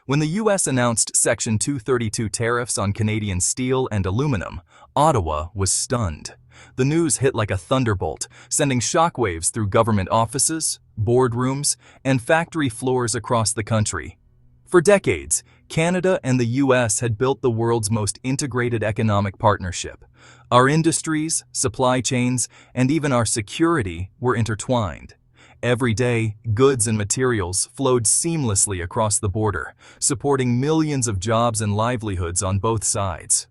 When the U.S. announced Section 232 tariffs on Canadian steel and aluminum, Ottawa was stunned. The news hit like a thunderbolt, sending shockwaves through government offices, boardrooms, and factory floors across the country. For decades, Canada and the U.S. had built the world's most integrated economic partnership. Our industries, supply chains, and even our security were intertwined. Every day, goods and materials flowed seamlessly across the border, supporting millions of jobs and livelihoods on both sides.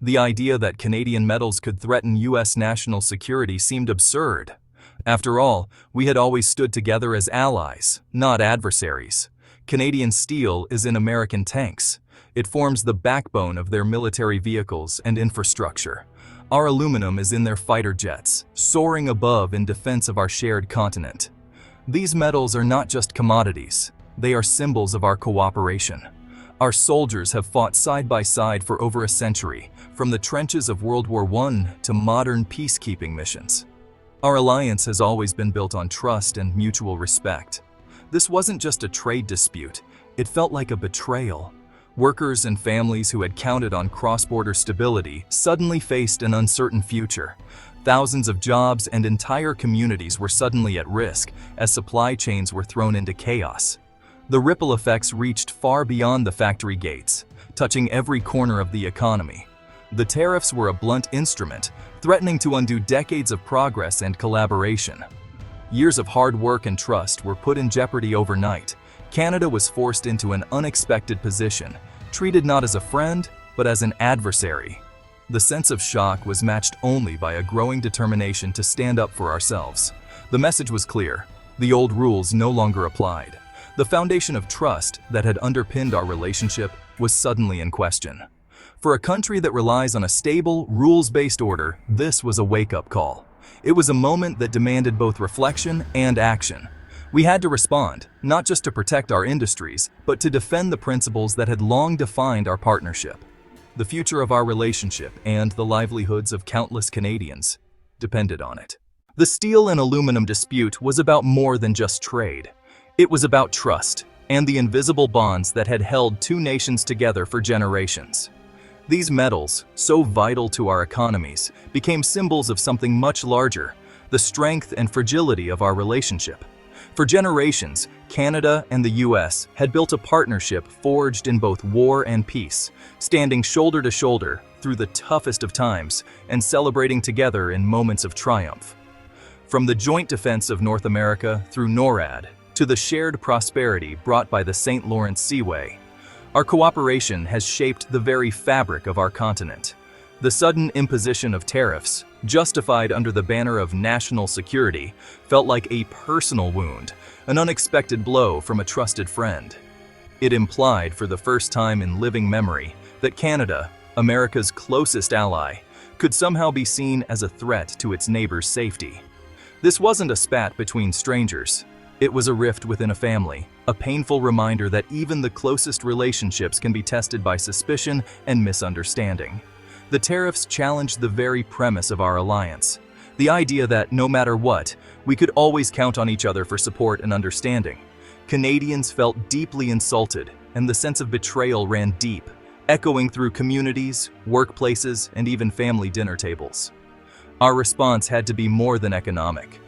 The idea that Canadian metals could threaten U.S. national security seemed absurd. After all, we had always stood together as allies, not adversaries. Canadian steel is in American tanks. It forms the backbone of their military vehicles and infrastructure. Our aluminum is in their fighter jets, soaring above in defense of our shared continent. These metals are not just commodities, they are symbols of our cooperation. Our soldiers have fought side by side for over a century, from the trenches of World War I to modern peacekeeping missions. Our alliance has always been built on trust and mutual respect. This wasn't just a trade dispute, it felt like a betrayal. Workers and families who had counted on cross-border stability suddenly faced an uncertain future. Thousands of jobs and entire communities were suddenly at risk as supply chains were thrown into chaos. The ripple effects reached far beyond the factory gates, touching every corner of the economy. The tariffs were a blunt instrument, threatening to undo decades of progress and collaboration. Years of hard work and trust were put in jeopardy overnight. Canada was forced into an unexpected position, treated not as a friend, but as an adversary. The sense of shock was matched only by a growing determination to stand up for ourselves. The message was clear. The old rules no longer applied. The foundation of trust that had underpinned our relationship was suddenly in question. For a country that relies on a stable, rules-based order, this was a wake-up call. It was a moment that demanded both reflection and action. We had to respond, not just to protect our industries, but to defend the principles that had long defined our partnership. The future of our relationship and the livelihoods of countless Canadians depended on it. The steel and aluminum dispute was about more than just trade. It was about trust and the invisible bonds that had held two nations together for generations. These metals, so vital to our economies, became symbols of something much larger, the strength and fragility of our relationship. For generations, Canada and the U.S. had built a partnership forged in both war and peace, standing shoulder to shoulder through the toughest of times and celebrating together in moments of triumph. From the joint defense of North America through NORAD to the shared prosperity brought by the St. Lawrence Seaway, our cooperation has shaped the very fabric of our continent. The sudden imposition of tariffs, justified under the banner of national security, felt like a personal wound, an unexpected blow from a trusted friend. It implied for the first time in living memory that Canada, America's closest ally, could somehow be seen as a threat to its neighbors' safety. This wasn't a spat between strangers. It was a rift within a family, a painful reminder that even the closest relationships can be tested by suspicion and misunderstanding. The tariffs challenged the very premise of our alliance, the idea that no matter what, we could always count on each other for support and understanding. Canadians felt deeply insulted, and the sense of betrayal ran deep, echoing through communities, workplaces, and even family dinner tables. Our response had to be more than economic.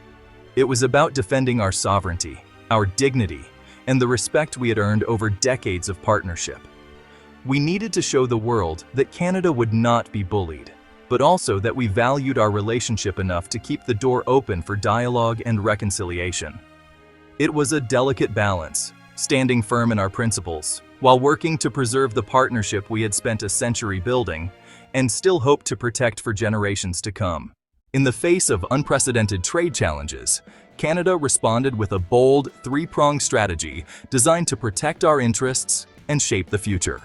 It was about defending our sovereignty, our dignity, and the respect we had earned over decades of partnership. We needed to show the world that Canada would not be bullied, but also that we valued our relationship enough to keep the door open for dialogue and reconciliation. It was a delicate balance, standing firm in our principles, while working to preserve the partnership we had spent a century building, and still hope to protect for generations to come. In the face of unprecedented trade challenges, Canada responded with a bold, three-pronged strategy designed to protect our interests and shape the future.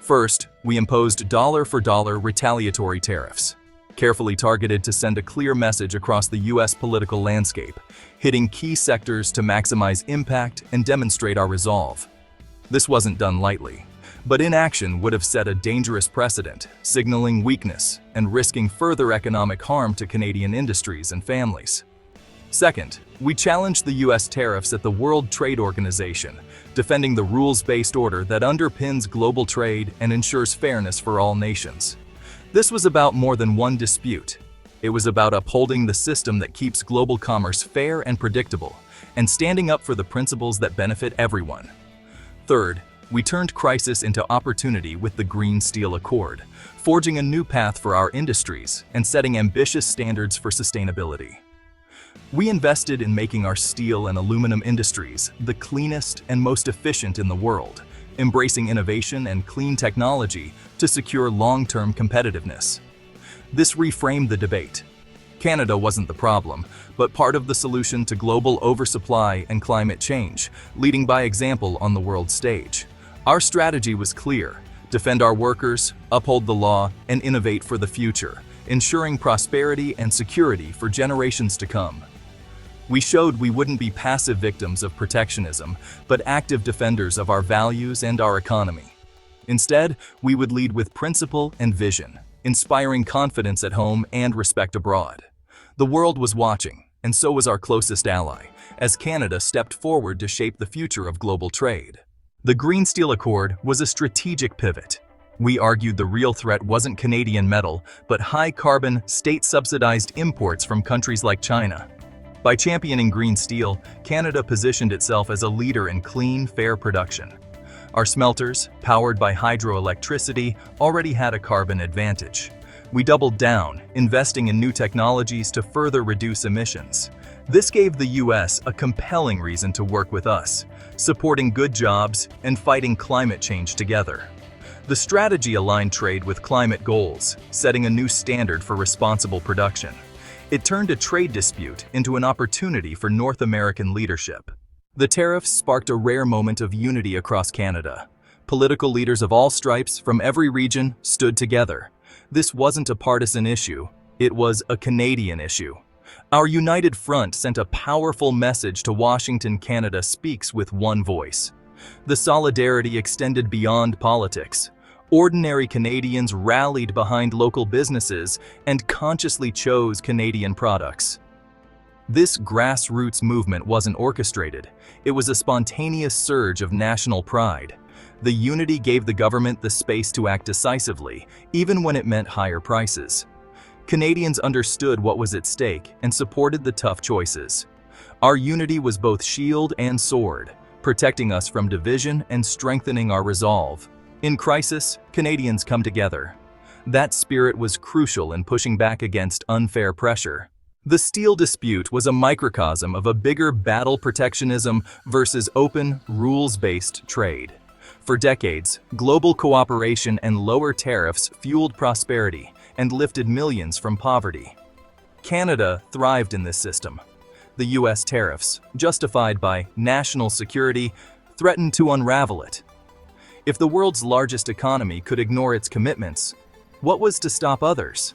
First, we imposed dollar-for-dollar retaliatory tariffs, carefully targeted to send a clear message across the U.S. political landscape, hitting key sectors to maximize impact and demonstrate our resolve. This wasn't done lightly, but inaction would have set a dangerous precedent, signaling weakness and risking further economic harm to Canadian industries and families. Second, we challenged the U.S. tariffs at the World Trade Organization, defending the rules-based order that underpins global trade and ensures fairness for all nations. This was about more than one dispute. It was about upholding the system that keeps global commerce fair and predictable, and standing up for the principles that benefit everyone. Third, we turned crisis into opportunity with the Green Steel Accord, forging a new path for our industries and setting ambitious standards for sustainability. We invested in making our steel and aluminum industries the cleanest and most efficient in the world, embracing innovation and clean technology to secure long-term competitiveness. This reframed the debate. Canada wasn't the problem, but part of the solution to global oversupply and climate change, leading by example on the world stage. Our strategy was clear: defend our workers, uphold the law, and innovate for the future, ensuring prosperity and security for generations to come. We showed we wouldn't be passive victims of protectionism, but active defenders of our values and our economy. Instead, we would lead with principle and vision, inspiring confidence at home and respect abroad. The world was watching, and so was our closest ally, as Canada stepped forward to shape the future of global trade. The Green Steel Accord was a strategic pivot. We argued the real threat wasn't Canadian metal, but high-carbon, state-subsidized imports from countries like China. By championing green steel, Canada positioned itself as a leader in clean, fair production. Our smelters, powered by hydroelectricity, already had a carbon advantage. We doubled down, investing in new technologies to further reduce emissions. This gave the U.S. a compelling reason to work with us, supporting good jobs and fighting climate change together. The strategy aligned trade with climate goals, setting a new standard for responsible production. It turned a trade dispute into an opportunity for North American leadership. The tariffs sparked a rare moment of unity across Canada. Political leaders of all stripes from every region stood together. This wasn't a partisan issue, it was a Canadian issue. Our united front sent a powerful message to Washington. Canada speaks with one voice. The solidarity extended beyond politics. Ordinary Canadians rallied behind local businesses and consciously chose Canadian products. This grassroots movement wasn't orchestrated. It was a spontaneous surge of national pride. The unity gave the government the space to act decisively, even when it meant higher prices. Canadians understood what was at stake and supported the tough choices. Our unity was both shield and sword, protecting us from division and strengthening our resolve. In crisis, Canadians come together. That spirit was crucial in pushing back against unfair pressure. The steel dispute was a microcosm of a bigger battle: protectionism versus open, rules-based trade. For decades, global cooperation and lower tariffs fueled prosperity and lifted millions from poverty. Canada thrived in this system. The U.S. tariffs, justified by national security, threatened to unravel it. If the world's largest economy could ignore its commitments, what was to stop others?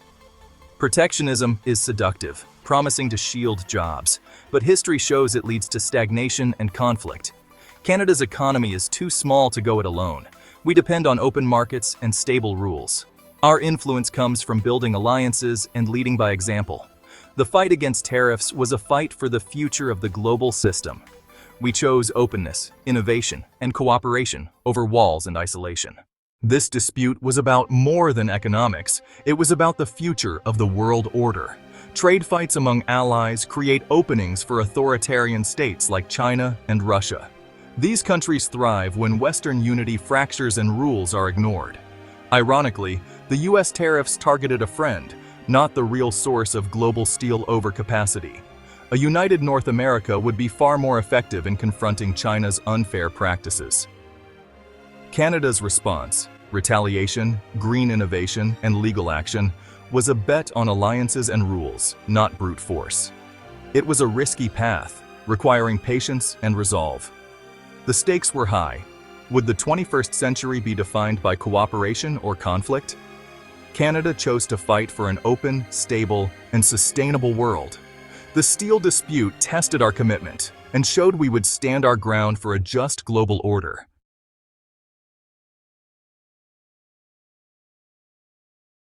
Protectionism is seductive, promising to shield jobs, but history shows it leads to stagnation and conflict. Canada's economy is too small to go it alone. We depend on open markets and stable rules. Our influence comes from building alliances and leading by example. The fight against tariffs was a fight for the future of the global system. We chose openness, innovation, and cooperation over walls and isolation. This dispute was about more than economics. It was about the future of the world order. Trade fights among allies create openings for authoritarian states like China and Russia. These countries thrive when Western unity fractures and rules are ignored. Ironically, the U.S. tariffs targeted a friend, not the real source of global steel overcapacity. A united North America would be far more effective in confronting China's unfair practices. Canada's response, retaliation, green innovation, and legal action, was a bet on alliances and rules, not brute force. It was a risky path, requiring patience and resolve. The stakes were high. Would the 21st century be defined by cooperation or conflict? Canada chose to fight for an open, stable, and sustainable world. The steel dispute tested our commitment and showed we would stand our ground for a just global order.